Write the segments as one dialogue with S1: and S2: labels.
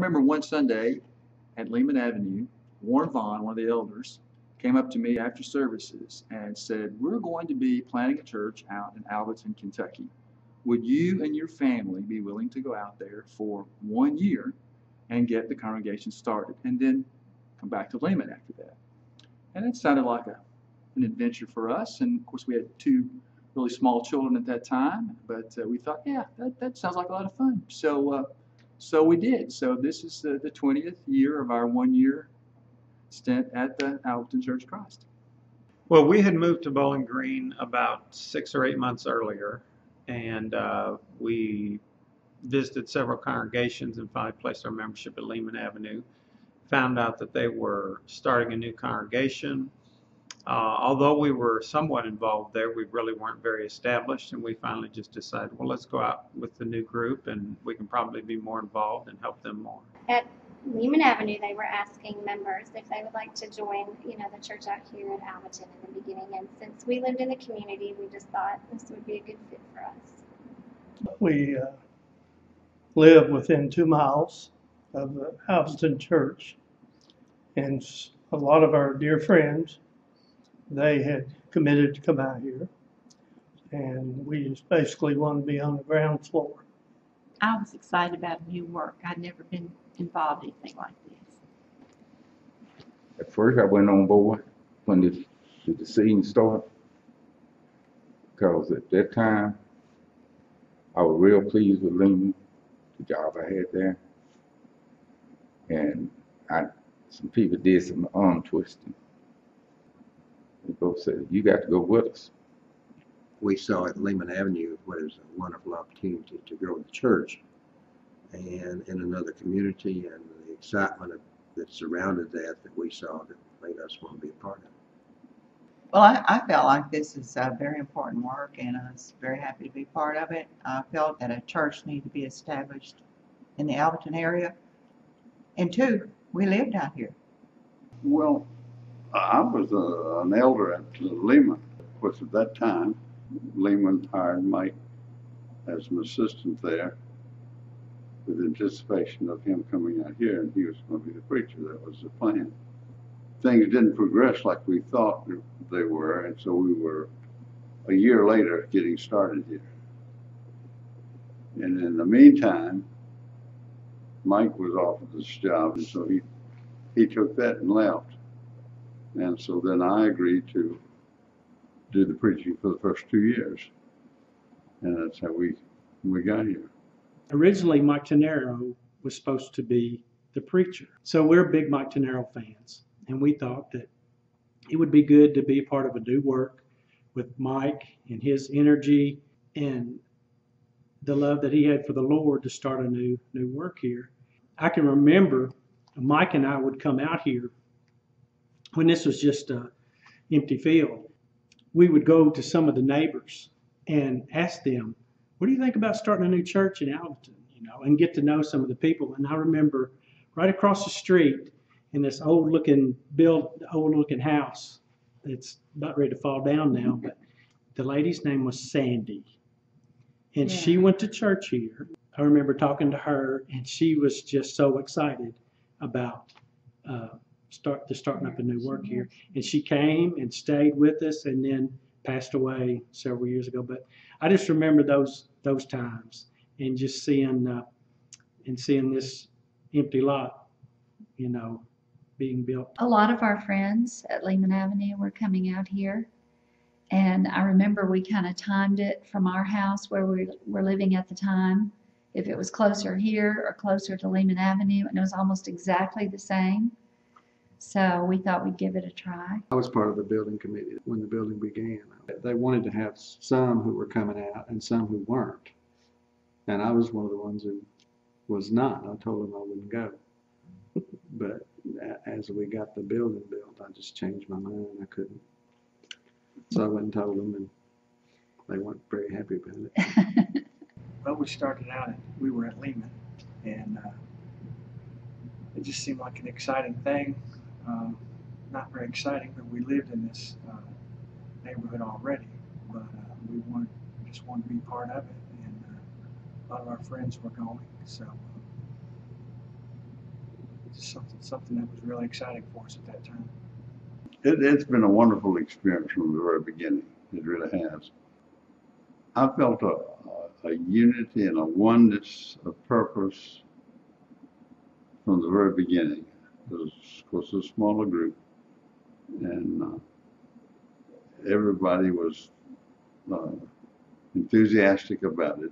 S1: remember one Sunday at Lehman Avenue, Warren Vaughn, one of the elders, came up to me after services and said, "We're going to be planting a church out in Alvaton, Kentucky. Would you and your family be willing to go out there for 1 year and get the congregation started, and then come back to Lehman after that?" And it sounded like an adventure for us. And of course, we had 2 really small children at that time, but we thought, yeah, that sounds like a lot of fun. So we did. So this is the 20th year of our 1-year stint at the Alvaton Church of Christ.
S2: Well, we had moved to Bowling Green about 6 or 8 months earlier, and we visited several congregations and finally placed our membership at Lehman Avenue. Found out that they were starting a new congregation. Although we were somewhat involved there, we really weren't very established, and we finally just decided, well, let's go out with the new group, and we can probably be more involved and help them more.
S3: At Lehman Avenue, they were asking members if they would like to join, the church out here at Alvaton in the beginning. And since we lived in the community, we just thought this would be a good fit for us.
S4: We live within 2 miles of the Alvaton Church, and a lot of our dear friends, they had committed to come out here, and we just basically wanted to be on the ground floor.
S5: I was excited about new work. I'd never been involved in anything like this.
S6: At first, I went on board when the season started, because at that time, I was real pleased with Lehman, the job I had there, and some people did some arm twisting. They both said, "You got to go with us."
S7: We saw at Lehman Avenue what is a wonderful opportunity to grow the church and in another community, and the excitement that surrounded that we saw that made us want to be a part of it.
S8: Well, I felt like this is very important work, and I was very happy to be part of it. I felt that a church needed to be established in the Alvaton area, and 2, we lived out here.
S9: Well, I was an elder at Lehman. Of course, at that time, Lehman hired Mike as an assistant there with anticipation of him coming out here, and he was going to be the preacher. That was the plan. Things didn't progress like we thought they were, and so we were a year later getting started here. And in the meantime, Mike was offered this job, and so he took that and left. And so then I agreed to do the preaching for the first 2 years. And that's how we got here.
S10: Originally, Mike Tannero was supposed to be the preacher. So we're big Mike Tannero fans. And we thought that it would be good to be a part of a new work with Mike and his energy and the love that he had for the Lord to start a new work here. I can remember Mike and I would come out here when this was just an empty field. We would go to some of the neighbors and ask them, "What do you think about starting a new church in Alvaton?" And get to know some of the people. And I remember right across the street in this old-looking house that's about ready to fall down now, but the lady's name was Sandy, and she went to church here. I remember talking to her, and she was just so excited about starting up a new work here. And she came and stayed with us, and then passed away several years ago. But I just remember those times, and just seeing this empty lot, being built.
S5: A lot of our friends at Lehman Avenue were coming out here, and I remember we kind of timed it from our house where we were living at the time, if it was closer here or closer to Lehman Avenue, and it was almost exactly the same. So we thought we'd give it a try.
S11: I was part of the building committee when the building began. They wanted to have some who were coming out and some who weren't. And I was one of the ones who was not. I told them I wouldn't go. But as we got the building built, I just changed my mind. I couldn't. So I went and told them, and they weren't very happy about it.
S10: Well, we started out, we were at Lehman, and it just seemed like an exciting thing. Not very exciting, but we lived in this neighborhood already. But we just wanted to be part of it, and a lot of our friends were going. So
S12: something that was really exciting for us at that time.
S9: It's been a wonderful experience from the very beginning. It really has. I felt a unity and a oneness of purpose from the very beginning. It was, of course, a smaller group, and everybody was enthusiastic about it.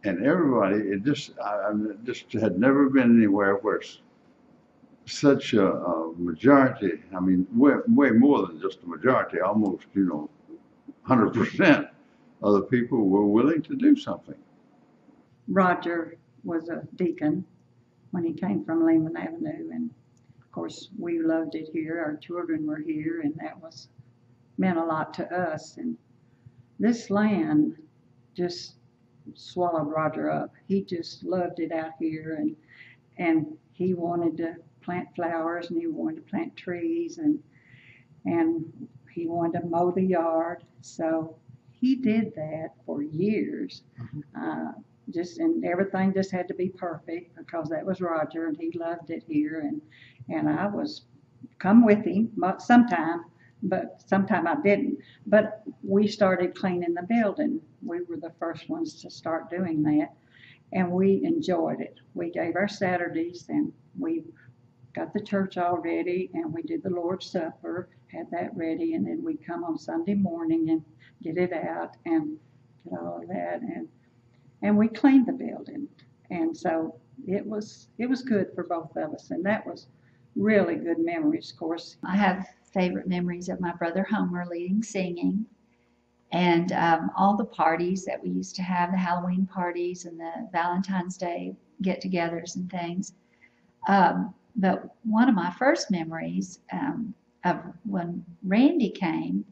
S9: And everybody, I just had never been anywhere where such a majority, I mean, way more than just a majority, almost, 100% of the people were willing to do something.
S13: Roger was a deacon when he came from Lehman Avenue, and of course we loved it here. Our children were here, and that meant a lot to us. And this land just swallowed Roger up. He just loved it out here, and he wanted to plant flowers, and he wanted to plant trees, and he wanted to mow the yard. So he did that for years. And everything just had to be perfect because that was Roger, and he loved it here. And I was come with him sometime, but sometime I didn't. But we started cleaning the building. We were the first ones to start doing that, and we enjoyed it. We gave our Saturdays, and we got the church all ready, and we did the Lord's Supper, had that ready, and then we'd come on Sunday morning and get it out and get all of that, and we cleaned the building. And so it was good for both of us, and that was really good memories. Of course,
S5: I have favorite memories of my brother Homer leading singing, and all the parties that we used to have, the Halloween parties and the Valentine's Day get-togethers and things. But one of my first memories of when Randy came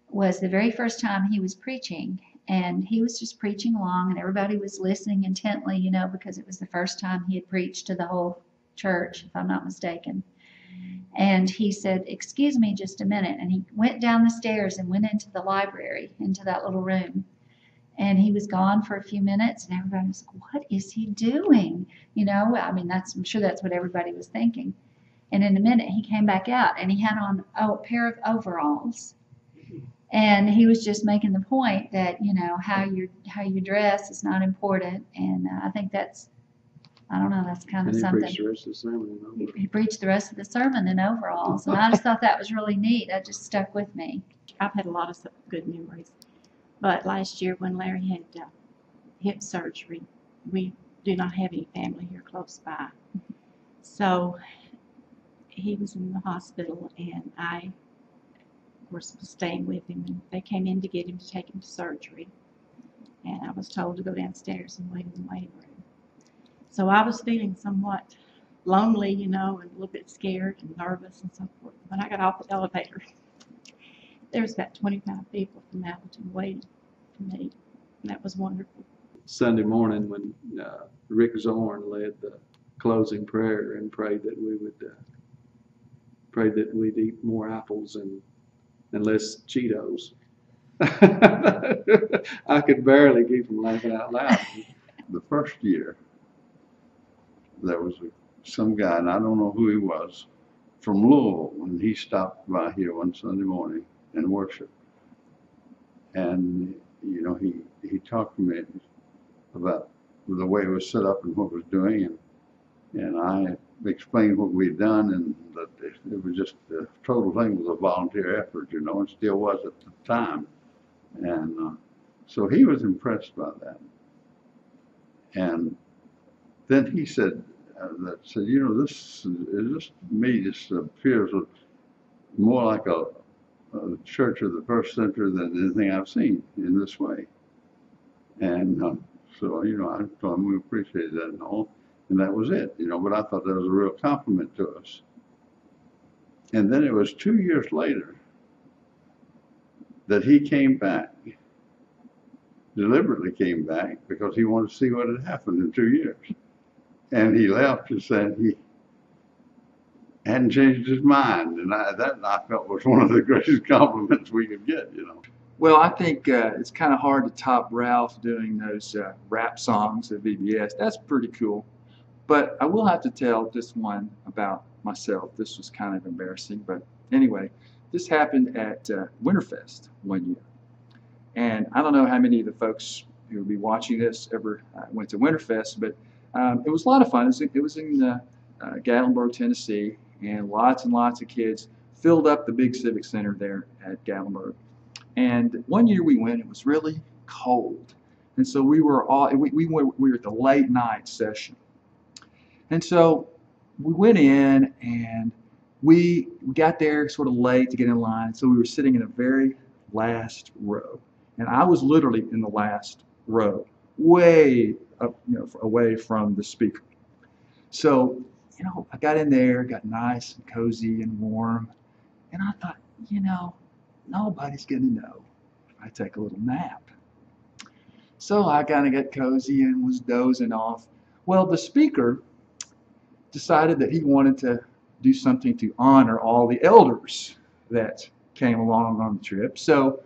S5: was the very first time he was preaching. And he was just preaching along, and everybody was listening intently, because it was the first time he had preached to the whole church, if I'm not mistaken. And he said, "Excuse me just a minute." And he went down the stairs and went into the library, into that little room. And he was gone for a few minutes, and everybody was like, "What is he doing?" I'm sure that's what everybody was thinking. And in a minute, he came back out, and he had on a pair of overalls. And he was just making the point that, how you dress is not important. And I think that's kind of something.
S11: Preached the rest of the sermon in overalls.
S5: He preached the rest of the sermon in overalls. And I just thought that was really neat. That just stuck with me.
S14: I've had a lot of good memories. But last year when Larry had hip surgery, we do not have any family here close by. So he was in the hospital, and I was staying with him, and they came in to get him to take him to surgery. And I was told to go downstairs and wait in the waiting room. So I was feeling somewhat lonely, and a little bit scared and nervous and so forth. When I got off the elevator, there was about 25 people from Appleton waiting for me, and that was wonderful.
S11: Sunday morning when Rick Zorn led the closing prayer and prayed that we would we'd eat more apples and less Cheetos. I could barely keep from laughing out loud.
S9: The first year, there was some guy, and I don't know who he was, from Louisville, and he stopped by here one Sunday morning and worshiped. And, he talked to me about the way it was set up and what it was doing, and I explained what we'd done, and that it was just the total thing was a volunteer effort, and still was at the time. And so he was impressed by that. And then he said, this to me just appears more like a church of the first century than anything I've seen in this way. And so, I told him we appreciated that and all. And that was it, but I thought that was a real compliment to us. And then it was 2 years later that he came back, deliberately came back, because he wanted to see what had happened in 2 years. And he left and said he hadn't changed his mind. And that I felt was one of the greatest compliments we could get,
S1: Well, I think it's kind of hard to top Ralph doing those rap songs at VBS. That's pretty cool. But I will have to tell this one about myself. This was kind of embarrassing, but anyway, this happened at Winterfest one year. And I don't know how many of the folks who will be watching this ever went to Winterfest, but it was a lot of fun. It was in Gatlinburg, Tennessee, and lots of kids filled up the big civic center there at Gatlinburg. And one year we went, it was really cold. And so we were at the late night session. And so we went in and we got there sort of late to get in line. So we were sitting in the very last row. And I was literally in the last row, way up, away from the speaker. So, I got in there, got nice and cozy and warm. And I thought, nobody's going to know if I take a little nap. So I kind of got cozy and was dozing off. Well, the speaker decided that he wanted to do something to honor all the elders that came along on the trip. So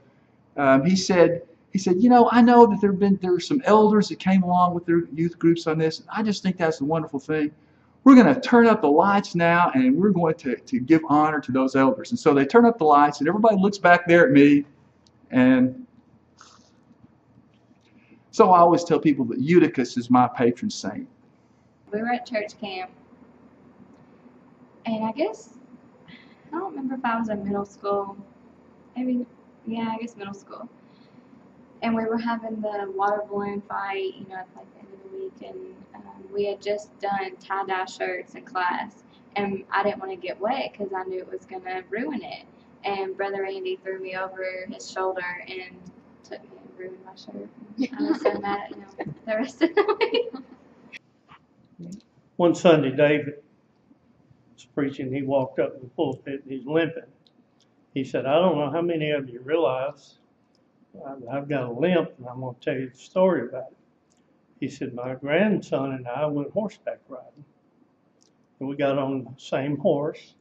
S1: he said, I know that there were some elders that came along with their youth groups on this. I just think that's a wonderful thing. We're going to turn up the lights now, and we're going to give honor to those elders. And so they turn up the lights, and everybody looks back there at me. And so I always tell people that Eutychus is my patron saint.
S3: We were at church camp, and I guess, I don't remember if I was in middle school. Maybe, yeah, I guess middle school. And we were having the water balloon fight, at like the end of the week, and we had just done tie-dye shirts in class, and I didn't want to get wet because I knew it was going to ruin it. And Brother Andy threw me over his shoulder and took me and ruined my shirt. I was so mad at him the rest of the week.
S4: One Sunday, David was preaching. He walked up to the pulpit and he's limping. He said, I don't know how many of you realize I've got a limp, and I'm going to tell you the story about it. He said, my grandson and I went horseback riding. And we got on the same horse,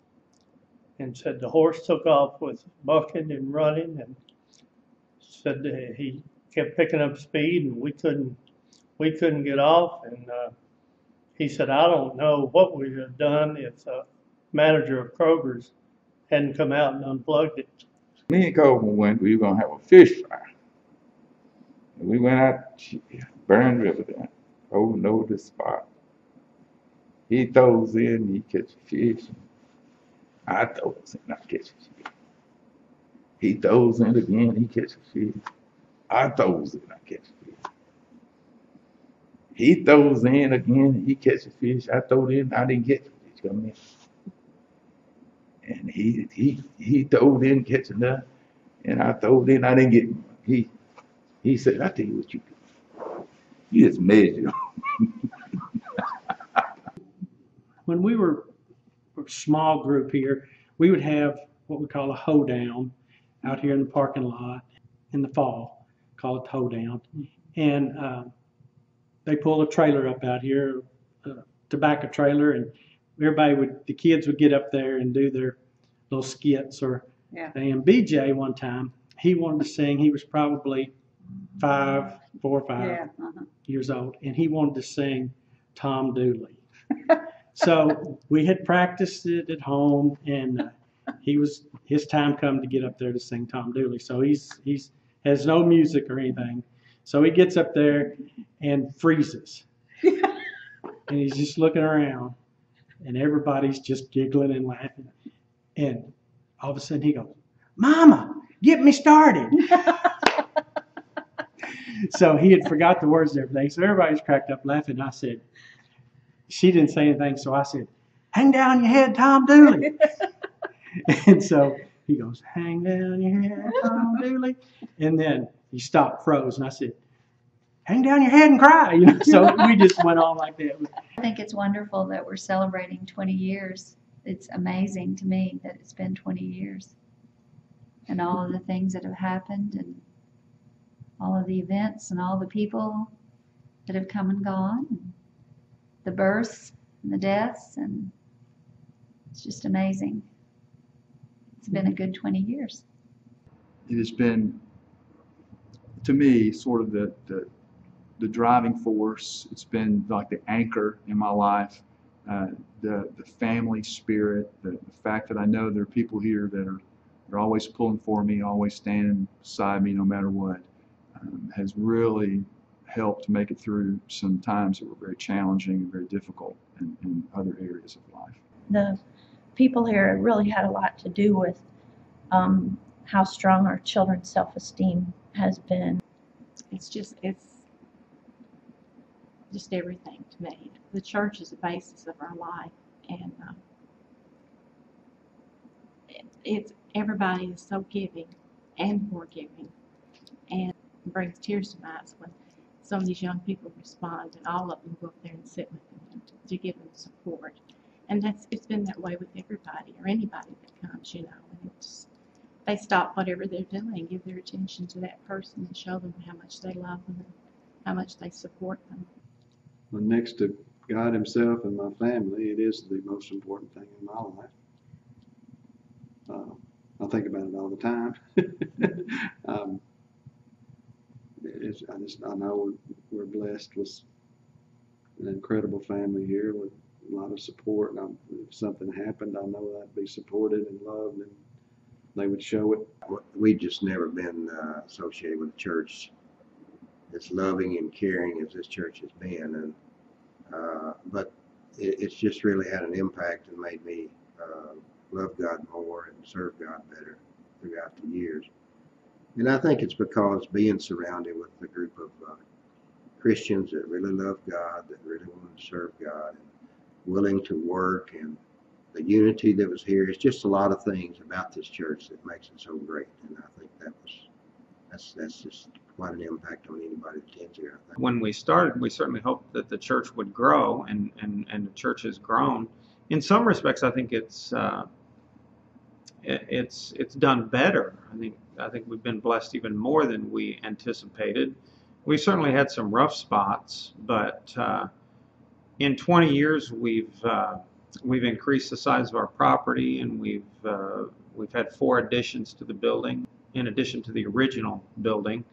S4: and said the horse took off with bucking and running, and said that he kept picking up speed, and we couldn't get off. And he said, I don't know what we would have done if the manager of Kroger's hadn't come out and unplugged it.
S6: Me and Coleman went, we were going to have a fish fry. And we went out to Burn River there. Coleman knows the spot. He throws in, he catches fish. I throws in, I catch fish. He throws in again, he catches fish. I throws in, I catch fish. He throws in again, he catches fish. I throw in, I didn't get the fish coming in. And he throwed in, catching up, and I throwed in, I didn't get one. He said, I tell you what you do. You just measure.
S10: When we were a small group here, we would have what we call a hoedown out here in the parking lot in the fall, call it hoedown. And they pull a trailer up out here, a tobacco trailer, and the kids would get up there and do their little skits or and BJ one time, he wanted to sing. He was probably 4 or 5 years old, and he wanted to sing Tom Dooley. So we had practiced it at home, and his time come to get up there to sing Tom Dooley. So he's has no music or anything. So he gets up there and freezes, and he's just looking around, and everybody's just giggling and laughing. And all of a sudden he goes, "Mama, get me started." So he had forgot the words and everything. So everybody's cracked up laughing. I said, she didn't say anything. So I said, "Hang down your head, Tom Dooley." And so he goes, "Hang down your head, Tom Dooley." And then he stopped, froze. And I said, "Hang down your head and cry." So we just went on like that.
S5: I think it's wonderful that we're celebrating 20 years. It's amazing to me that it's been 20 years and all of the things that have happened and all of the events and all the people that have come and gone, and the births and the deaths, and it's just amazing. It's been a good 20 years.
S1: It has been, to me, sort of the the driving force. It's been like the anchor in my life. The family spirit, the fact that I know there are people here that are always pulling for me, always standing beside me no matter what, has really helped make it through some times that were very challenging and very difficult in other areas of life.
S15: The people here really had a lot to do with how strong our children's self-esteem has been.
S14: It's just everything to me. The church is the basis of our life, and it's everybody is so giving and forgiving, and it brings tears to my eyes when some of these young people respond, and all of them go up there and sit with them to give them support. And it's been that way with everybody or anybody that comes, and they stop whatever they're doing, give their attention to that person, and show them how much they love them and how much they support them.
S11: Well, next to God Himself and my family, it is the most important thing in my life. I think about it all the time. I know we're blessed with an incredible family here with a lot of support. And if something happened, I know I'd be supported and loved, and they would show it.
S7: We've just never been associated with a church as loving and caring as this church has been, and but it's just really had an impact and made me love God more and serve God better throughout the years. And I think it's because being surrounded with a group of Christians that really love God, that really want to serve God, and willing to work, and the unity that was here. It's just a lot of things about this church that makes it so great, and I think that's just quite an impact on anybody that attends here, I think.
S2: When we started, we certainly hoped that the church would grow, and the church has grown. In some respects, I think it's done better. I think we've been blessed even more than we anticipated. We certainly had some rough spots, but in 20 years we've increased the size of our property, and we've had 4 additions to the building in addition to the original building,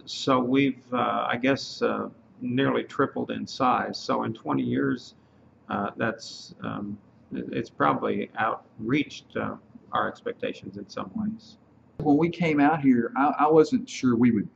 S2: so we've I guess nearly tripled in size. So in 20 years, it's probably outreached our expectations in some ways.
S1: When we came out here, I wasn't sure we would.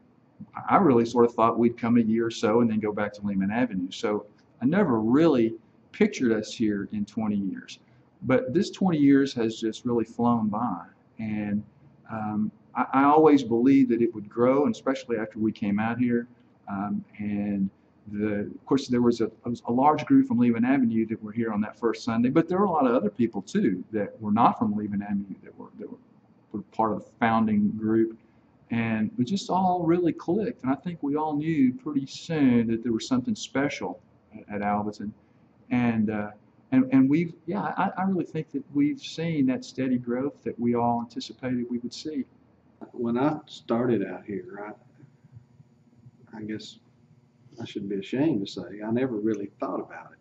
S1: I really sort of thought we'd come a year or so and then go back to Lehman Avenue. So I never really pictured us here in 20 years. But this 20 years has just really flown by. And I always believed that it would grow, and especially after we came out here. Of course, there was a large group from Lehman Avenue that were here on that first Sunday, but there were a lot of other people too that were not from Lehman Avenue that were part of the founding group, and we just all really clicked. And I think we all knew pretty soon that there was something special at Alvaton, and I really think that we've seen that steady growth that we all anticipated we would see.
S11: When I started out here, I guess I shouldn't be ashamed to say I never really thought about it.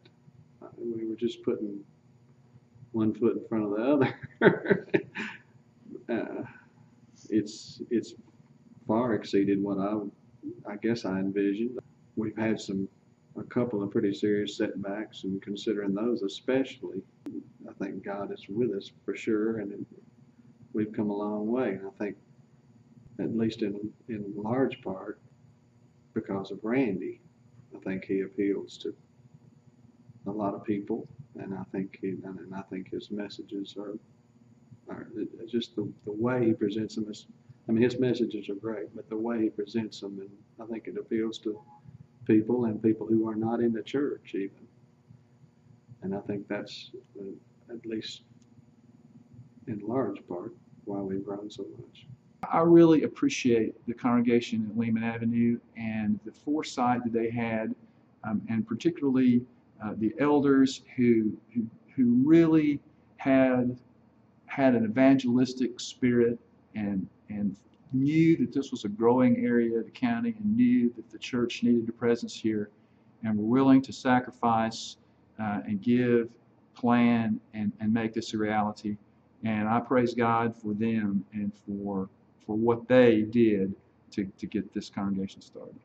S11: We were just putting one foot in front of the other. It's far exceeded what I guess I envisioned. We've had a couple of pretty serious setbacks, and considering those especially, I think God is with us for sure, and we've come a long way. And I think, at least in large part, because of Randy. I think he appeals to a lot of people, and I think his messages are just the way he presents them. His messages are great, but the way he presents them, and I think it appeals to people, and people who are not in the church even. And I think that's at least in large part why we've grown so much.
S1: I really appreciate the congregation at Lehman Avenue and the foresight that they had, and particularly the elders who really had an evangelistic spirit and knew that this was a growing area of the county, and knew that the church needed a presence here, and were willing to sacrifice and give, plan, and make this a reality. And I praise God for them and for what they did to get this congregation started.